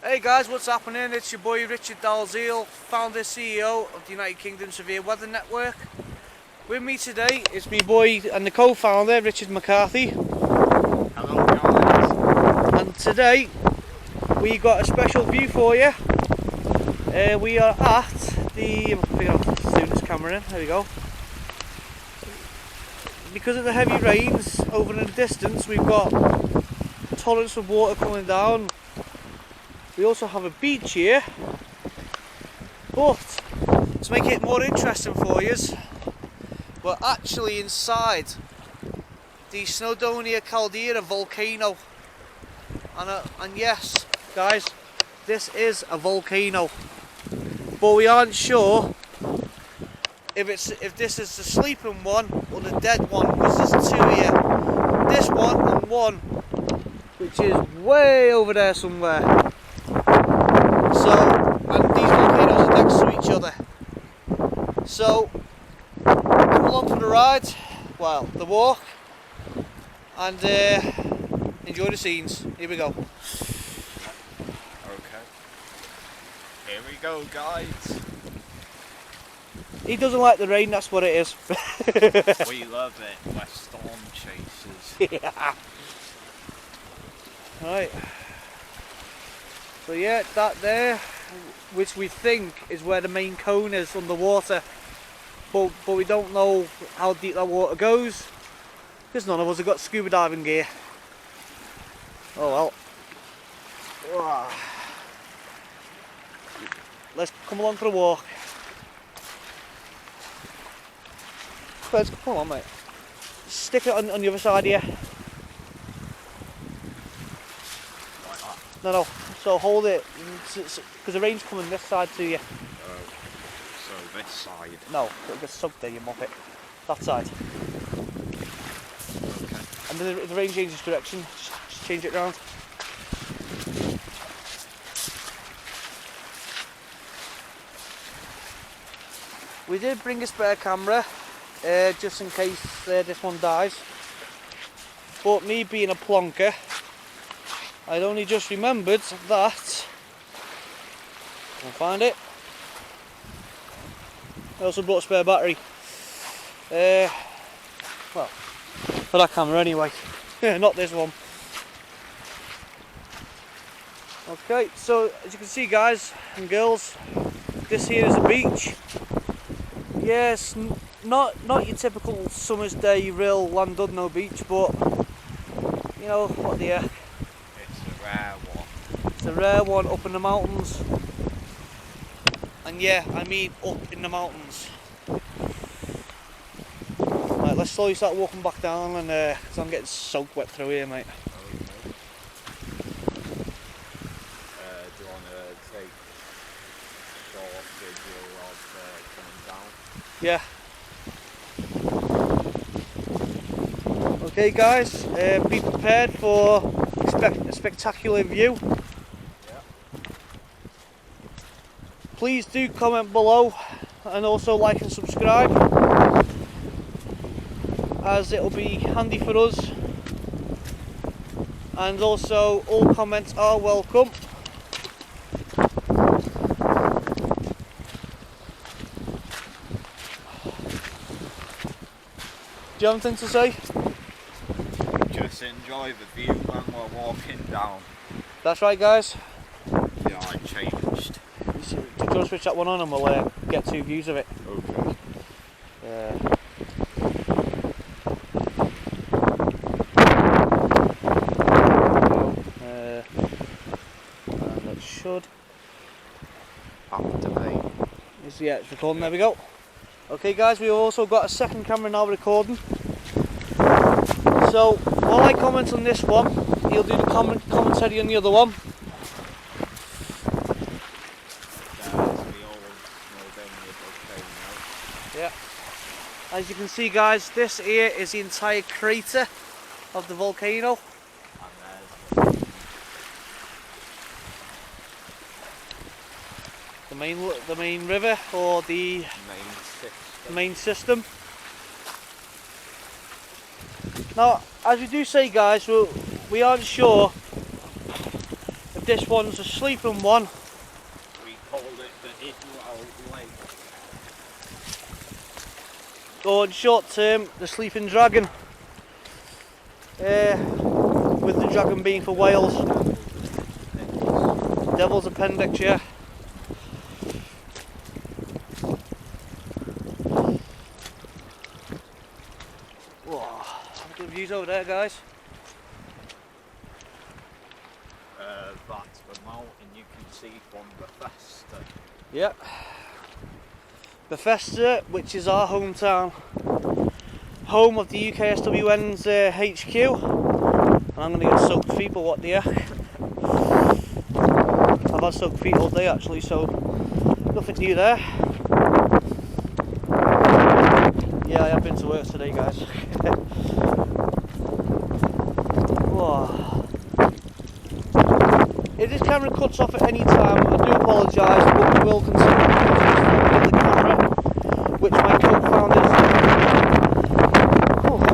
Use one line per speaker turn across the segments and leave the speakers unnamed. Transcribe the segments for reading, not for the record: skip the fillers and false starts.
Hey guys, what's happening? It's your boy Richard Dalziel, founder CEO of the United Kingdom Severe Weather Network. With me today is my boy and the co-founder Richard McCarthy.
Hello guys.
And today we got a special view for you. We are at the... I think I'll zoom this camera in, there we go. Because of the heavy rains over in the distance, we've got torrents of water coming down. We also have a beach here, but to make it more interesting for you, we're actually inside the Snowdonia Volcano, and yes guys, this is a volcano, but we aren't sure if this is the sleeping one or the dead one, because there's two here, this one and one which is way over there somewhere. So, and these volcanoes are next to each other. So, come along for the ride, well, the walk, and enjoy the scenes. Here we go.
Okay. Here we go, guys.
He doesn't like the rain, that's what it is.
We love it. We're storm chasers.
Yeah. Right. So yeah, that there, which we think is where the main cone is underwater, but we don't know how deep that water goes, because none of us have got scuba diving gear. Oh well. Let's come along for a walk. Let's come on, mate. Stick it on the other side here.
Like that.
No. So hold it, because the rain's coming this side to you.
So this side.
No, it'll get soaked there, you muppet. That side.
Okay.
And then the rain changes direction, just change it round. We did bring a spare camera, just in case this one dies. But me being a plonker, I'd only just remembered that, I'll find it, I also brought a spare battery, well, for that camera anyway, not this one. Okay, so as you can see guys and girls, this here is a beach. Yes, not your typical summer's day real Llandudno beach, but you know, what the heck.
Rare one.
It's a rare one up in the mountains, and yeah, I mean up in the mountains. Right, let's slowly start walking back down, and because I'm getting soaked wet through here, mate.
Okay. Do you want to take a short video of coming down?
Yeah. Okay guys, be prepared for a spectacular view.
Yeah.
Please do comment below and also like and subscribe, as it'll be handy for us, and also all comments are welcome. Do you have anything to say?
Just enjoy the view when we're walking down.
That's right guys.
Yeah, I changed.
Just switch that one on and we'll get two views of it.
Okay.
And it should.
Activate.
Yeah, it's recording, there we go. Okay guys, we've also got a second camera now recording. So, while I comment on this one, he'll do the commentary on the other one.
There's the old Snowdonia Volcano.
Yeah. As you can see guys, this here is the entire crater of the volcano.
And there's
The main river, or the main system. Now, as we do say guys, we aren't sure This one's a sleeping one.
We called it the Idwell Lake.
Or in short term, the sleeping dragon. With the dragon being for Wales. Devil's Appendix, yeah. Whoa, good views over there, guys.
That's the mountain you can see from Bethesda.
Yep. Bethesda, which is our hometown. Home of the UKSWN's HQ. And I'm going to get soaked feet, but what the heck. I've had soaked feet all day actually, so nothing new there. Yeah, I have been to work today, guys. Whoa. If this camera cuts off at any time, I do apologise, but we will continue with the camera, which my co-founders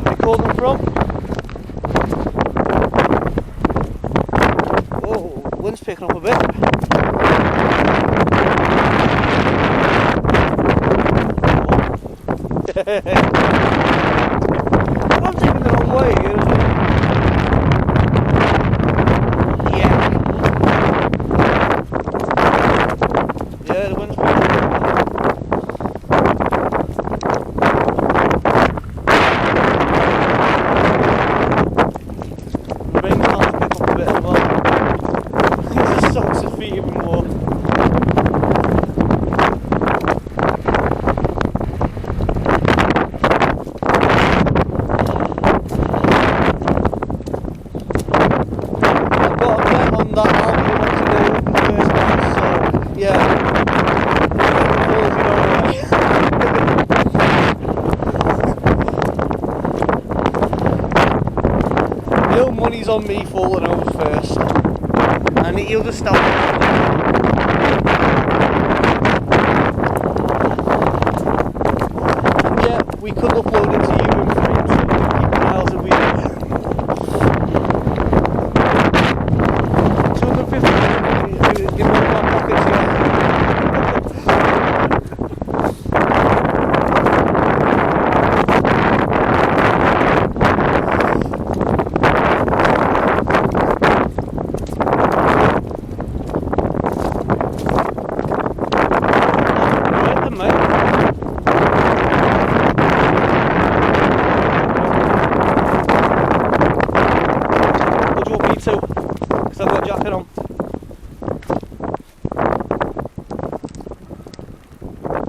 recording from. Whoa, wind's picking up a bit. I'm taking the wrong way. Yeah. Yeah, the wind's picking up. The rain starts to pick up a bit as well. It just sucks his feet even more. Money's on me falling over first, and he'll just stop. Yeah, we could upload it to you in frame, so keep an eye out if we do. 250 give me my pockets, yeah. Because I've got a jacket on.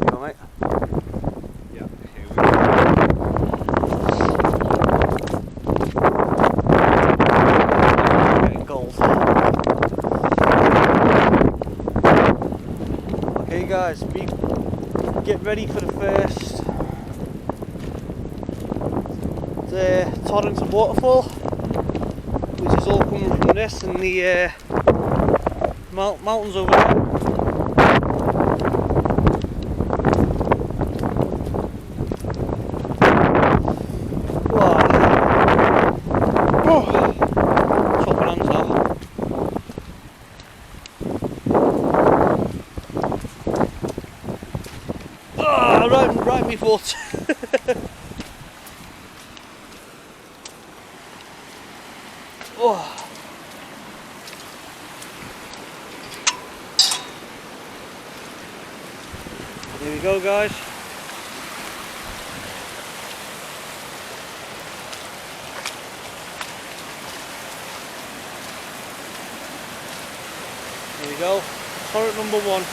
Go, mate.
Yeah, here we go.
Getting gold. Okay, guys, get ready for the first torrent of waterfall, which is all coming from this and the mountains over there. Wow. Oh. Chopping hands now. Ah, right me foot. Oh. Here we go, guys. Here we go. Torrent number 1.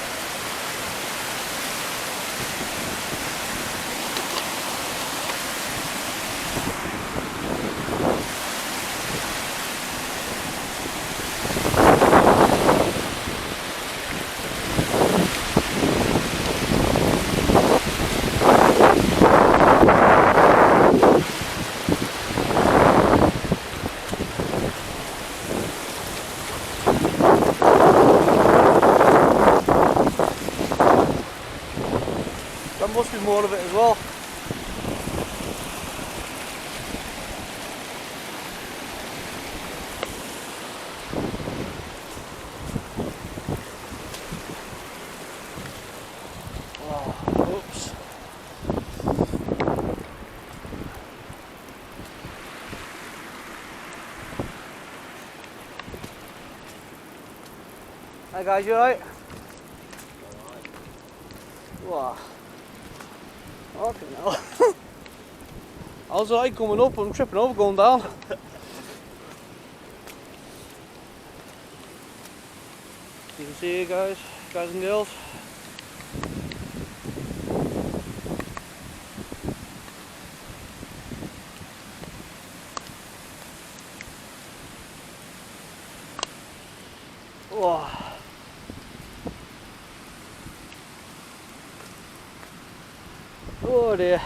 There must be more of it as well. Hi guys, you alright? Wow. Okay now. I was alright coming up, I'm tripping over going down. You can see you guys and girls. Wow. Oh dear.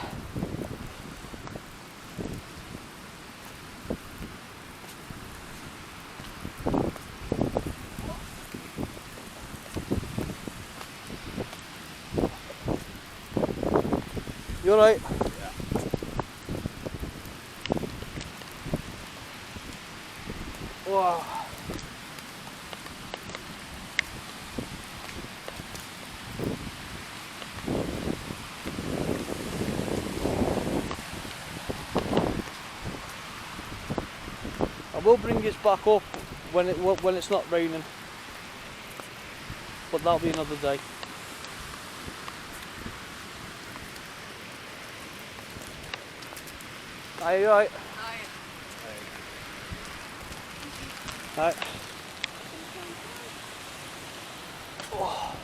You alright?
Yeah.
Wow. I will bring this back up when it's not raining, but that'll be another day. Are you alright? Right. Oh.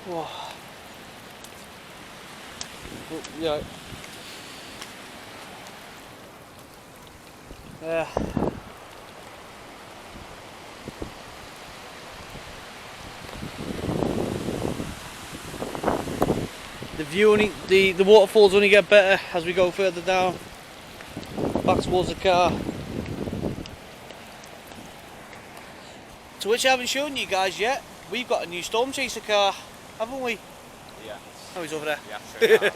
Oh. Yeah. Yeah. The view only, the waterfalls only get better as we go further down, back towards the car. To which I haven't shown you guys yet, we've got a new storm chaser car, haven't we?
Yeah.
Oh, he's over there.
Yeah, sure.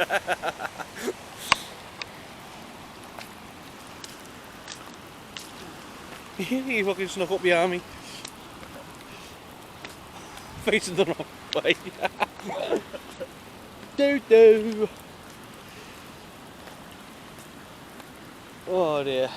He fucking snuck up behind me. Facing the wrong way. Do. Oh dear.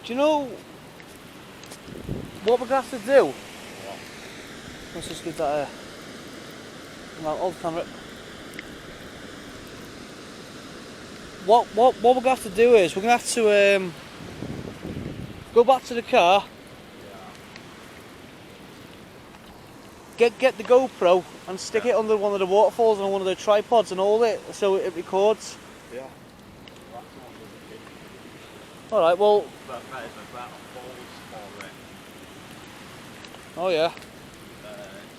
Do you know what we're going to have to do?
What?
Let's just give that a hold the camera. What we're going to have to do is we're going to have to go back to the car, get the GoPro and stick it under one of the waterfalls on one of the tripods and hold it so it records.
Yeah.
Alright, well.
But there's a better falls for it.
Oh yeah.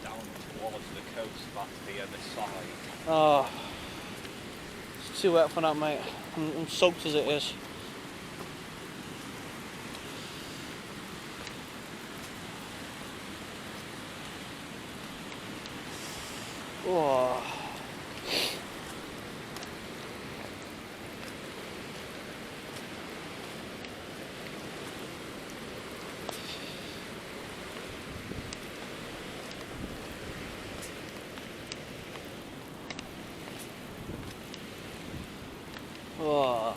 Down towards the coast, back to the other side.
Oh. It's too wet for that, mate. I'm soaked as it is. Oh. Oh.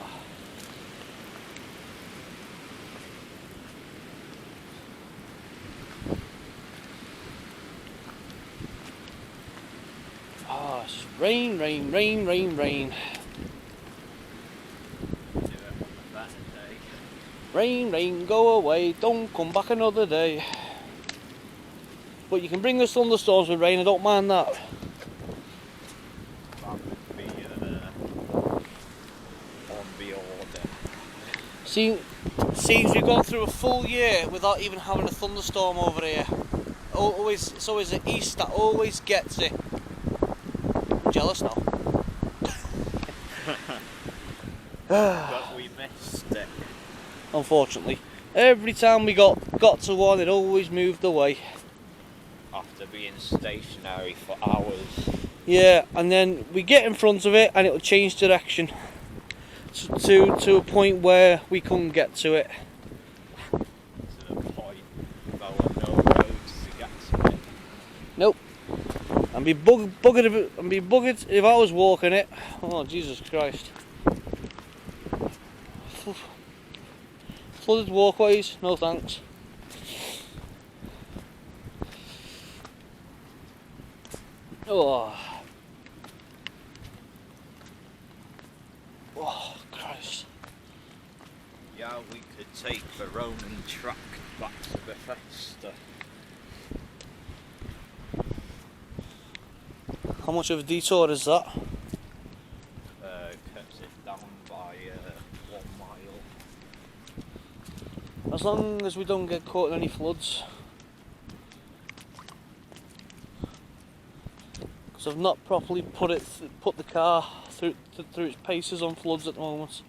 Oh, it's rain. Rain, go away, don't come back another day. But you can bring us thunderstorms with rain, I don't mind that.
That would be on the order.
Seems we've gone through a full year without even having a thunderstorm over here. It's always the east that always gets it. I'm jealous now.
But we missed it.
Unfortunately. Every time we got to one, it always moved away.
After being stationary for hours.
Yeah, and then we get in front of it and it'll change direction to a point where we couldn't get to it.
So There were no roads to get to it.
Nope. And be buggered if I was walking it. Oh Jesus Christ. Flooded walkways, no thanks. Oh. Oh Christ.
Yeah, we could take the Roman track back to Bethesda.
How much of a detour is that?
Cuts it down by 1 mile.
As long as we don't get caught in any floods. Because I've not properly put the car through its paces on floods at the moment.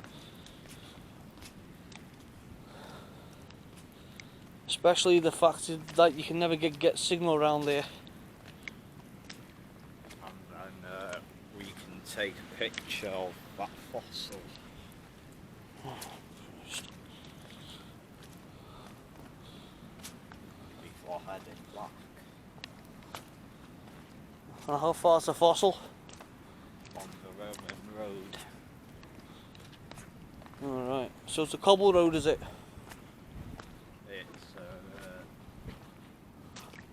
Especially the fact that you can never get signal around there.
And then we can take a picture of that fossil. Before heading back.
And how far's the fossil?
On the Roman road.
Alright, so it's a cobble road, is it?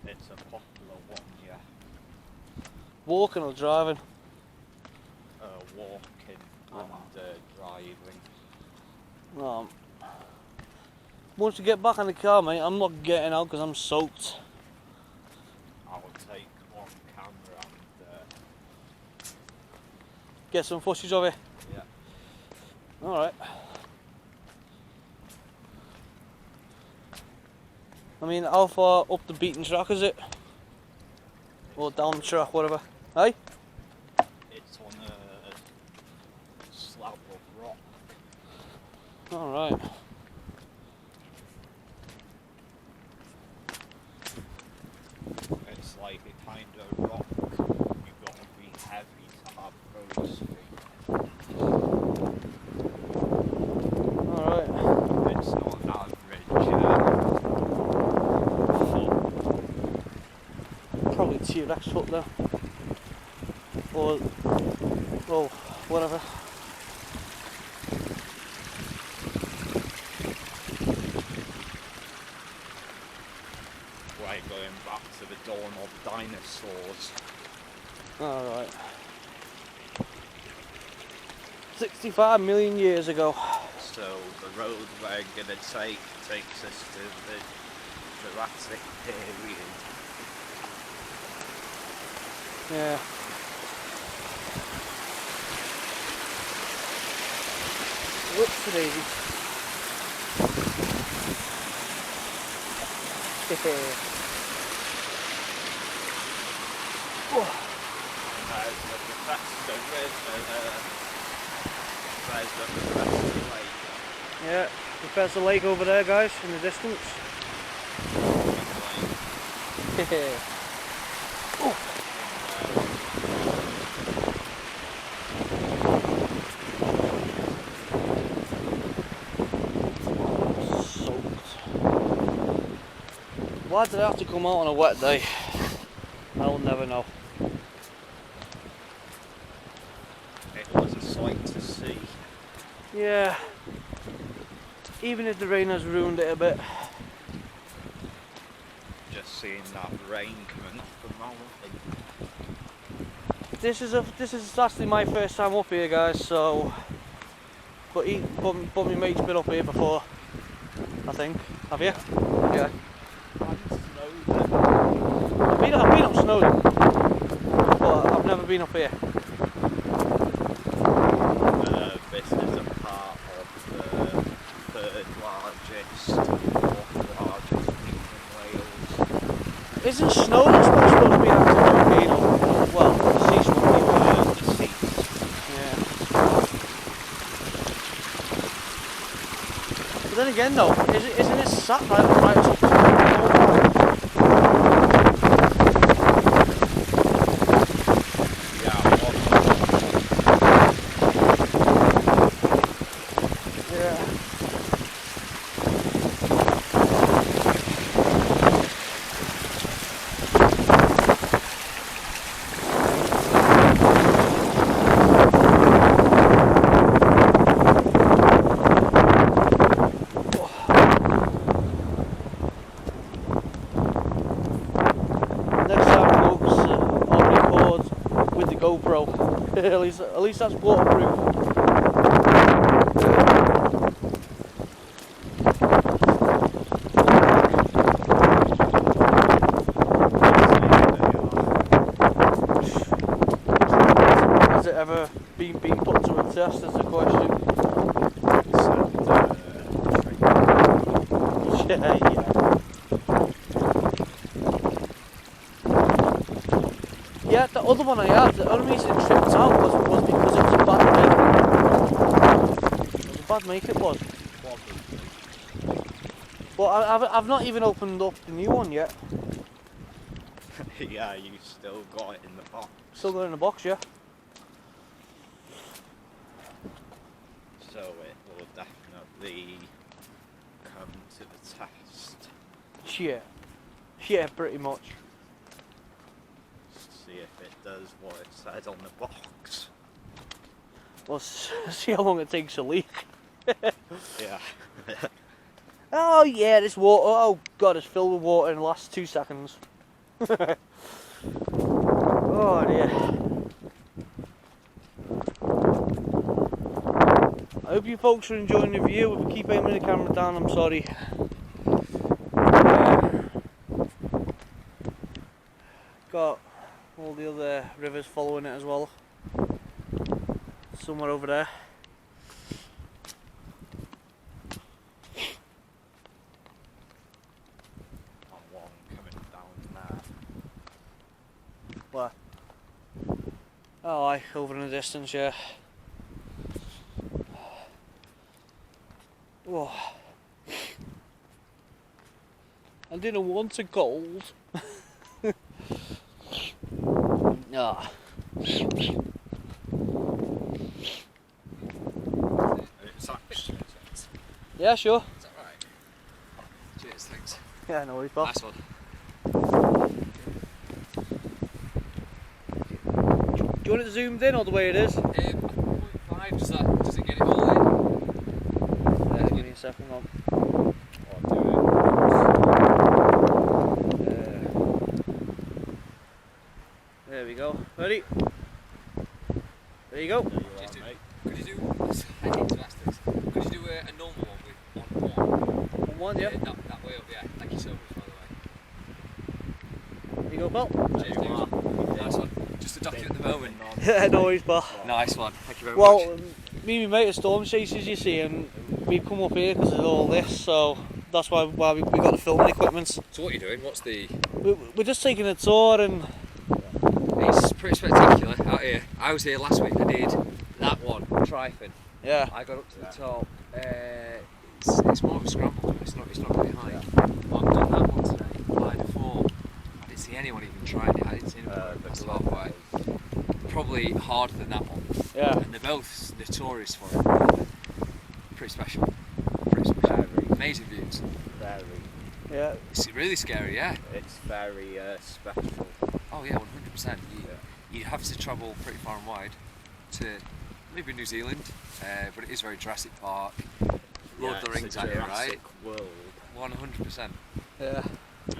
It's a popular one, yeah.
Walking or driving?
Walking and driving.
Once you get back in the car, mate, I'm not getting out because I'm soaked.
I'll take one camera and
Get some footage of it.
yeah.
Alright. I mean, how far up the beaten track is it? Or down the track, whatever. Hey?
It's on a slab of rock.
Alright.
It's like a kind of rock. You've got to be heavy to have those feet.
Alright.
It's not an average foot.
Probably T-Rex foot there. Or, well, whatever.
Right, going back to the dawn of dinosaurs.
Alright. 65 million years ago.
So the road we're gonna take takes us to the Jurassic period.
Yeah. Whoops, daisy. Oh.
There's the Bethesda River, there's the Bethesda Lake.
Yeah, Bethesda Lake over there, guys, in the distance. Oh. Soaked. Why did I have to come out on a wet day? I'll never know.
It was a sight to see.
Yeah. Even if the rain has ruined it a bit.
Just seeing that rain coming off the mountain.
This is actually my first time up here, guys. So, but my mate's been up here before. I think. Have you? Yeah. I've been up Snowdon, but I've never been up here.
This is a part of the third largest, fourth largest peak in Wales.
Isn't Snowdon supposed to be an active volcano? Well, deceased one.
Deceased.
Yeah. But then again, though, isn't it sat right up to the GoPro. At least that's waterproof. Has it ever been put to a test? Is the question. Yeah. Yeah, the other one I had, the only reason it tripped out was because it was a bad make. It was a bad make, it was. But I've not even opened up the new one yet.
Yeah, you still got it in the box.
Still got it in the box, yeah.
So it will definitely come to the test.
Yeah. Yeah, pretty much.
See if it does what it says on the box.
Well, see how long it takes to leak.
Yeah.
Oh yeah, this water, oh god, it's filled with water in the last 2 seconds. Oh dear. I hope you folks are enjoying the view. If we keep aiming the camera down, I'm sorry. Got all the other rivers following it as well. Somewhere over there.
One coming down there.
Where? Oh, aye, over in the distance, yeah. Oh. I didn't want a gold. Ah. Yeah, sure.
Is that right? Cheers, thanks.
Yeah, no worries, pal.
Nice one.
Do you want it zoomed in or the way it is?
0.5, does it get it all in?
Yeah, give me a second, on.
Or do
There we go. Ready? There you go.
it. There you are, mate.
Could you do, I need to ask this, could you do a normal one with on one?
One, yeah.
That way up, yeah. Thank you so much, by the way.
There you go, pal.
There you are.
Nice one. Just a document at the moment.
Yeah, no worries, pal.
Nice one. Thank you very
Well,
much.
me and my mate are storm chasers, you see, and we've come up here because of all this, so that's why we got the filming equipment.
So what are you doing? What's the...
We're just taking a tour and...
It's pretty spectacular out here. I was here last week, I did that one, Tryford.
Yeah.
I got up to the top. It's more of a scramble, it's not really high. But I've done that one today, line of 4. I didn't see anyone even trying it, I didn't see anyone across the halfway. Probably harder than that one.
Yeah.
And they're both notorious for it. Pretty special. Pretty special.
Very.
Amazing views.
Very.
Yeah.
It's really scary, yeah.
It's very special.
Oh yeah, 100%. You have to travel pretty far and wide to maybe New Zealand, but it is very Jurassic Park. Lord of the Rings out here, right?
World.
100%.
Yeah.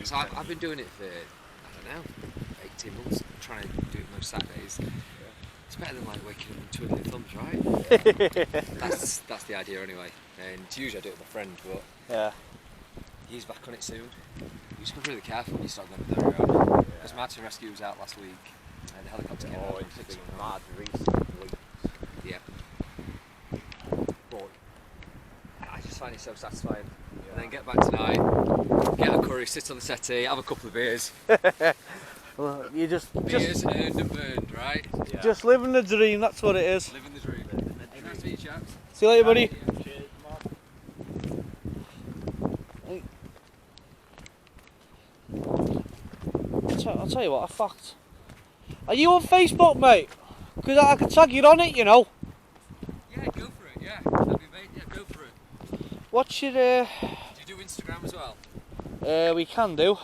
So I've been doing it for, I don't know, 18 months, trying to do it most Saturdays. It's better than like waking up and twiddling thumbs, right? That's the idea anyway. And usually I do it with a friend, but
Yeah.
he's back on it soon. You just got to be really careful when you start going down the road. Because Mountain Rescue was out last week, and the helicopter came out
Oh,
and
it's
picked
been
someone up.
mad recently.
Yeah. But I just find it so satisfying.
Yeah.
And then get back tonight, get a curry, sit on the settee, have a couple of beers.
Well, you just
Beers earned and burned, right?
Yeah.
just living the dream, that's what it is.
Living the dream. Hey, nice to meet you, chaps.
See you later, buddy.
Cheers, man.
I'll tell you what, a fact. Are you on Facebook, mate? Because I could tag you on it, you know.
Yeah, go for it, yeah. That'd be mate, yeah, go for it.
What's your...
Do you do Instagram as well?
we can do.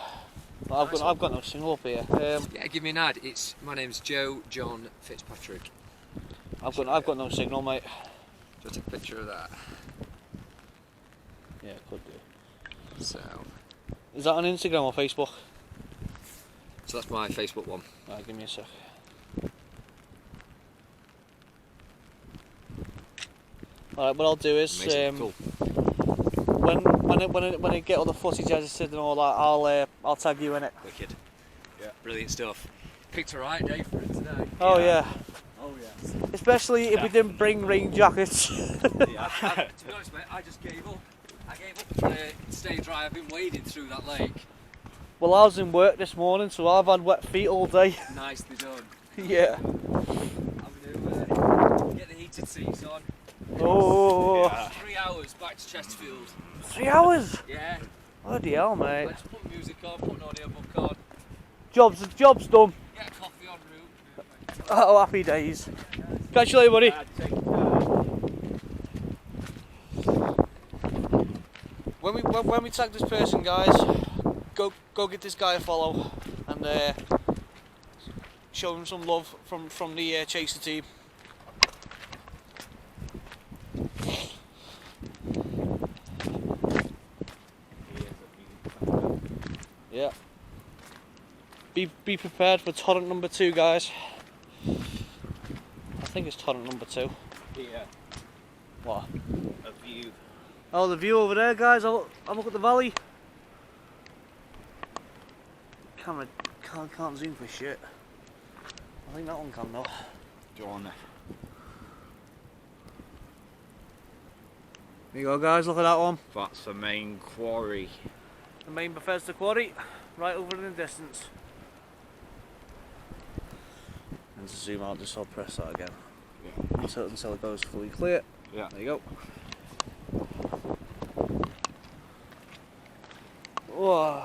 But
Nice
I've got no signal up here.
Yeah, give me an ad. My name's Joe John Fitzpatrick.
I've got no signal, mate.
Just take a picture of that.
Yeah, could do.
So
Is that on Instagram or Facebook?
that's my Facebook one.
Right, give me a sec. Alright, what I'll do is
Cool.
when I get all the footage edited and all that, I'll tag you in it.
Wicked. Yeah. Brilliant stuff. Picked a right day for it today.
Oh yeah.
Oh yes.
Especially if we didn't bring rain jackets.
To be honest, mate, I just gave up. I gave up staying dry. I've been wading through that lake.
Well, I was in work this morning, so I've had wet feet all day.
Nicely done.
Yeah.
I'm gonna get the heated seats on.
Oh.
3 hours back to Chesterfield.
3 hours?
Yeah.
Bloody hell,
I
mate.
just put music on, put an audiobook on,
Job's done.
get a coffee en route.
Oh, happy days. Catch you later, buddy. When we tag this person, guys, go get this guy a follow and show him some love from the Chaser team. Yeah. Be prepared for torrent number 2, guys. I think it's torrent number 2.
Yeah.
What?
A view.
Oh, the view over there, guys. I'll look at the valley. Camera can't zoom for shit. I think that one can though.
Do you want it?
There you go, guys. Look at that one.
That's the main quarry.
The main Bethesda quarry, right over in the distance. And to zoom out, just I'll press that again.
Yeah.
Until it goes fully clear.
Yeah.
There you go. Whoa.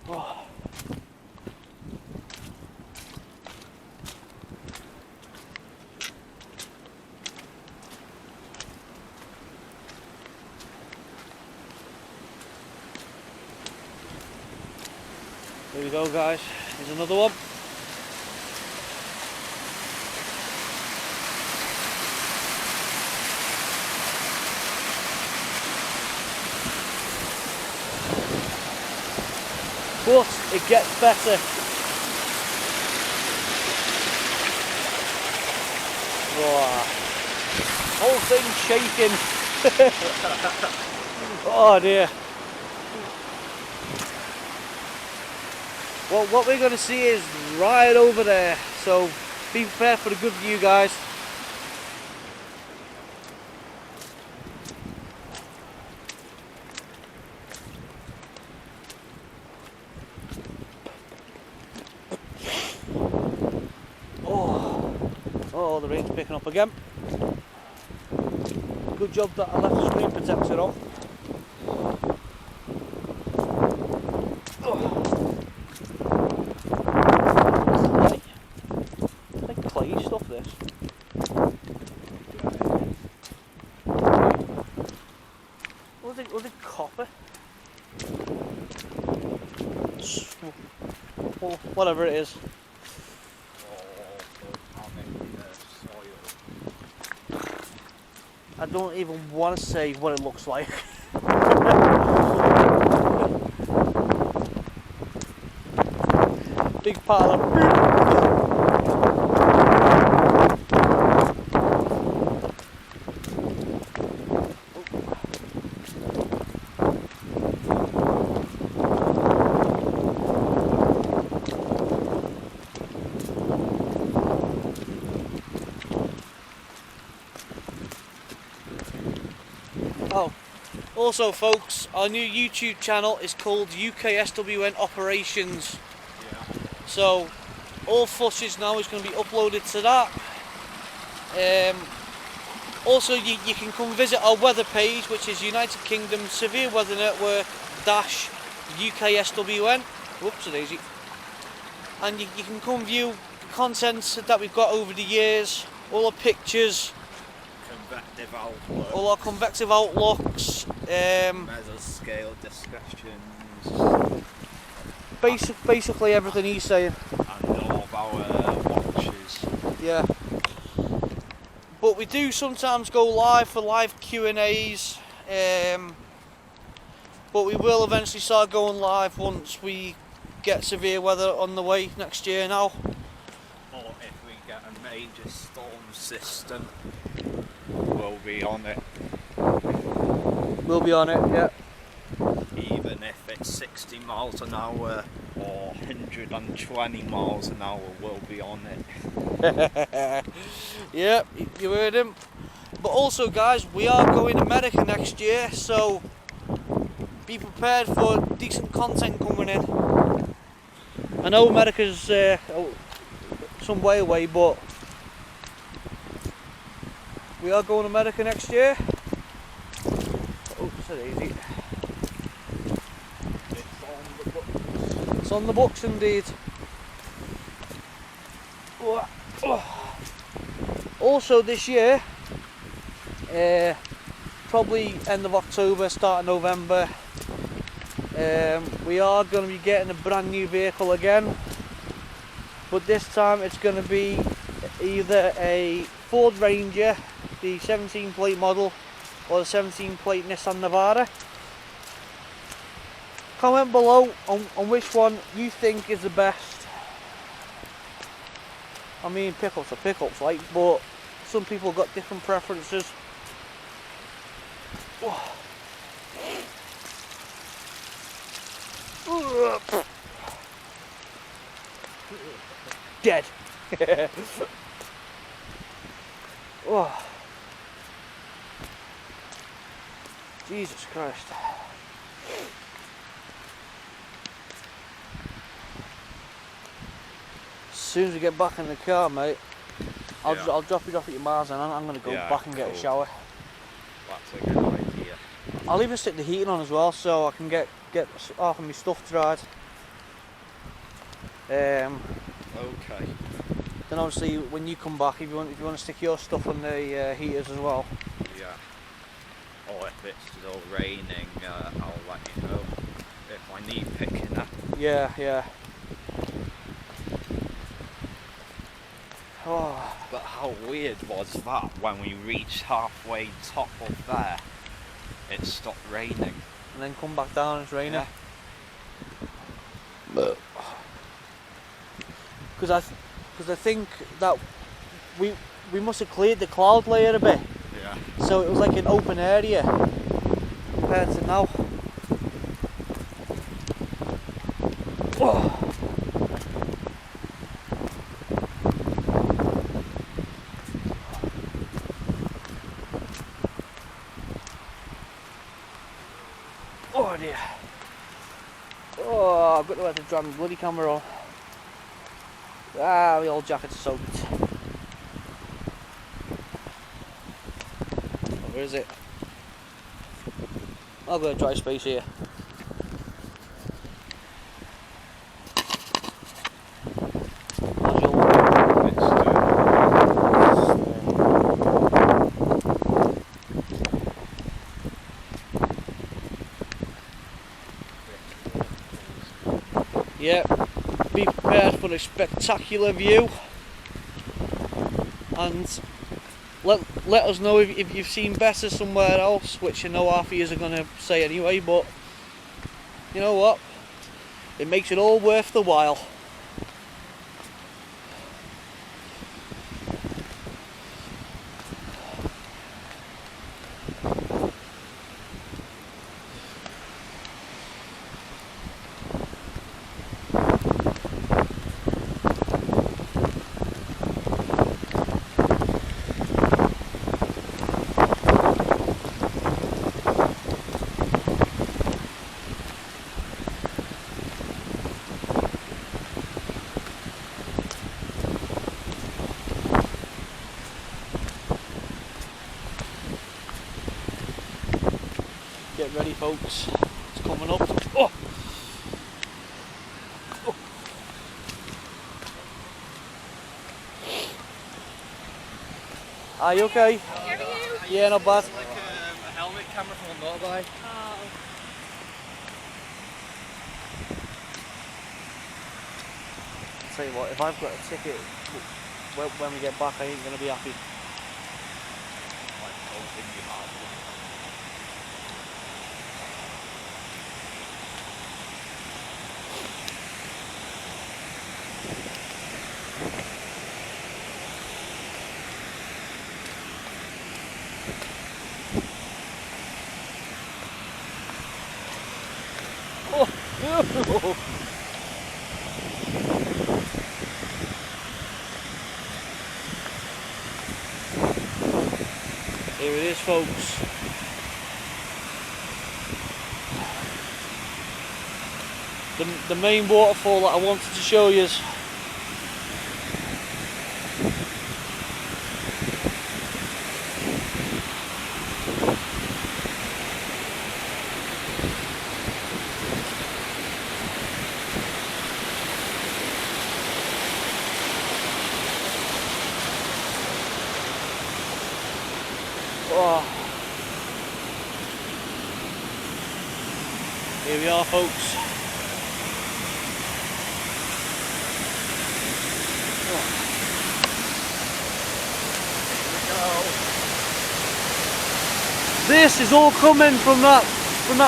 Oh. There we go, guys. Here's another one. But it gets better. Wow. Whole thing's shaking. Oh dear. Well, what we're going to see is right over there, so be prepared for the good view, guys. Oh, the rain's picking up again. Good job that I left the screen protector on. Clay stuff, this. Was it copper? Well, whatever it is. I don't even want to say what it looks like. Big pile of Oh, also folks, our new YouTube channel is called UKSWN Operations.
Yeah.
So, all footage now is going to be uploaded to that. Also, you can come visit our weather page, which is United Kingdom Severe Weather Network UKSWN. Whoops, daisy. And you can come view content that we've got over the years, all our pictures,
Convective outlook.
all our convective outlooks,
mesoscale discussions.
basically everything he's saying.
And all of our watches.
Yeah. But we do sometimes go live for live Q&As, but we will eventually start going live once we get severe weather on the way next year now.
Or if we get a major storm system, we'll be on it.
We'll be on it, yeah.
Even if it's 60 miles an hour or 120 miles an hour, we'll be on it.
Yep, you heard him. But also, guys, we are going to America next year, so be prepared for decent content coming in. I know America's some way away, but we are going to America next year. Oh, so easy. It's on the books indeed. Also this year, probably end of October, start of November, we are going to be getting a brand new vehicle again, but this time it's going to be either a Ford Ranger, the 17 plate model, or the 17 plate Nissan Navara. Comment below on which one you think is the best. I mean, pickups are pickups, like, but some people got different preferences. Dead. Oh. Jesus Christ. As soon as we get back in the car, mate, I'll drop you off at your Mars and I'm going to go back and get a shower.
That's a good idea.
I'll even stick the heating on as well, so I can get half of my stuff dried.
Okay.
Then obviously when you come back, if you want to stick your stuff on the heaters as well.
Yeah. Or if it's still raining, I'll let you know if I need picking up.
Yeah, yeah. Oh.
But how weird was that when we reached halfway top of there, it stopped raining.
And then come back down and it's raining.
Yeah.
Because I think that we must have cleared the cloud layer a bit.
Yeah.
So it was like an open area compared to now. Oh. Oh dear. Oh, I've got to have to drive my bloody camera on. Ah, the old jacket's soaked. Oh, where is it? I'll go to dry space here. Yeah, be prepared for a spectacular view, and let us know if you've seen better somewhere else, which I know half of you are going to say anyway, but you know what, it makes it all worth the while. Get ready, folks, it's coming up. Oh. Oh. Are you okay?
How are you?
Yeah, not bad.
Like a helmet camera from a motorbike.
Oh.
I'll tell you what, if I've got a ticket when we get back, I ain't going to be happy.
Like, hoping you have one.
Here it is, folks. The main waterfall that I wanted to show you. Oh. Here we are, folks. This is all coming from that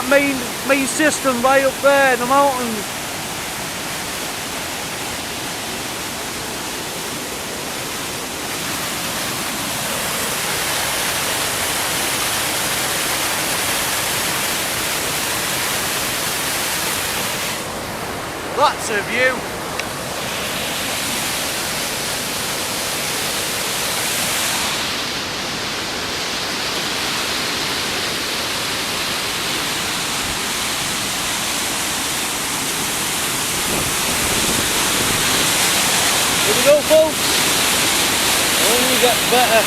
main system right up there in the mountains. That's a view. Here we go, folks. Only get better.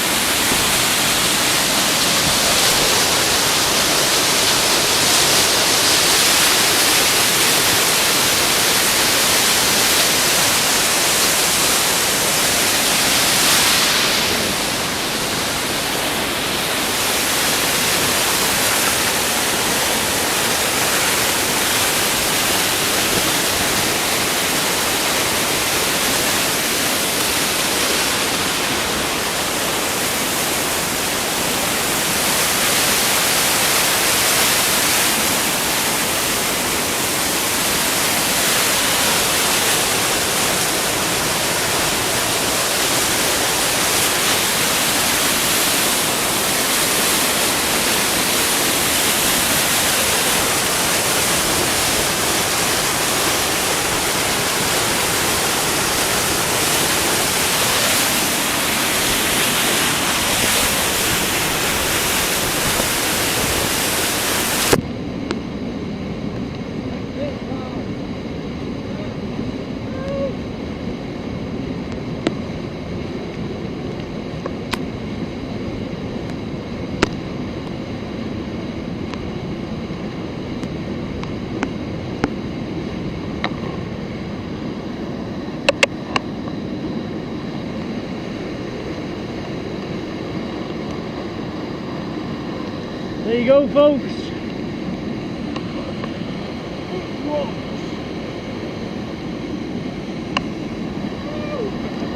There you go, folks.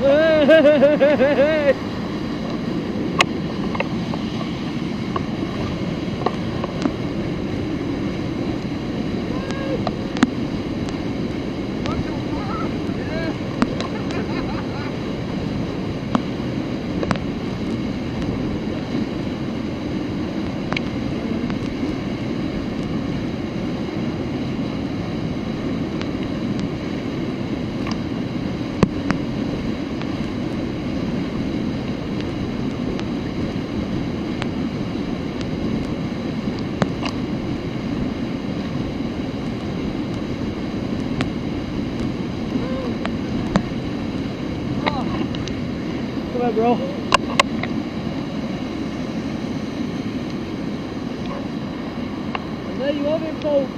Hey! Come on, bro. And there you have it, folks.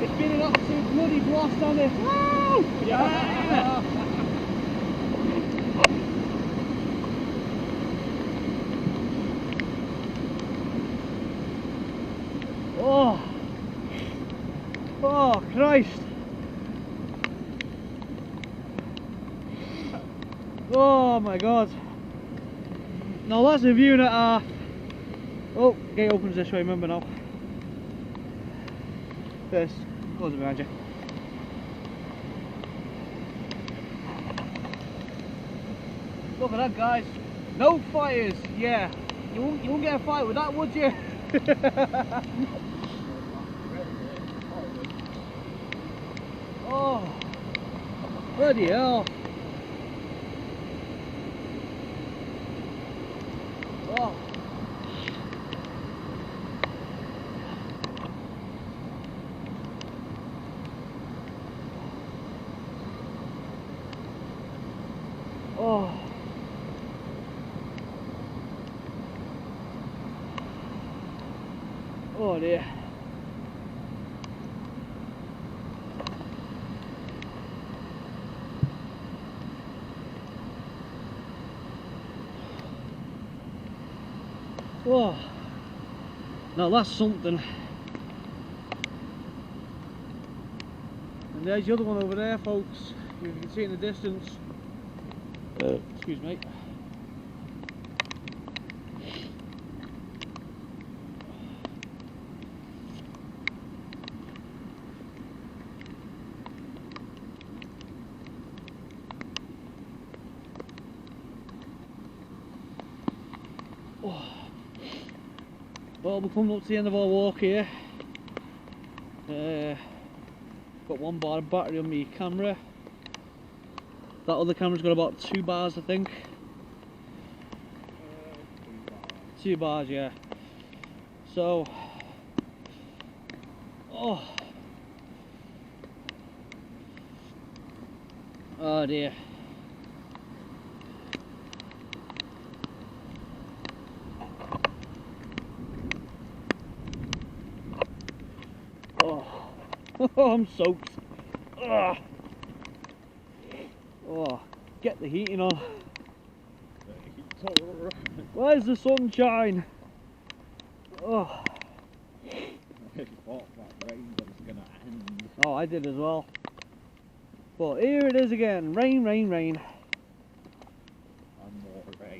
It's been an absolute bloody blast on it. Woo! Yeah! Oh! Oh, Christ! Oh my God! Now that's a view and a half. Oh, gate opens this way, remember now. First, close it behind you. Look at that, guys. No fires, yeah. You won't get a fight with that, would you? Oh, bloody hell. Oh. Oh. Oh dear. Oh, now that's something. And there's the other one over there, folks. If you can see in the distance. Excuse me. Oh. Well, we're coming up to the end of our walk here. Got 1 bar of battery on my camera. That other camera's got about 2 bars, I think. 2 bars, yeah. So, oh dear. Oh, I'm soaked. Ugh. Oh, get the heating on. Where's the sunshine? Oh.
I thought that rain was gonna end.
Oh, I did as well. But here it is again. Rain, rain, rain.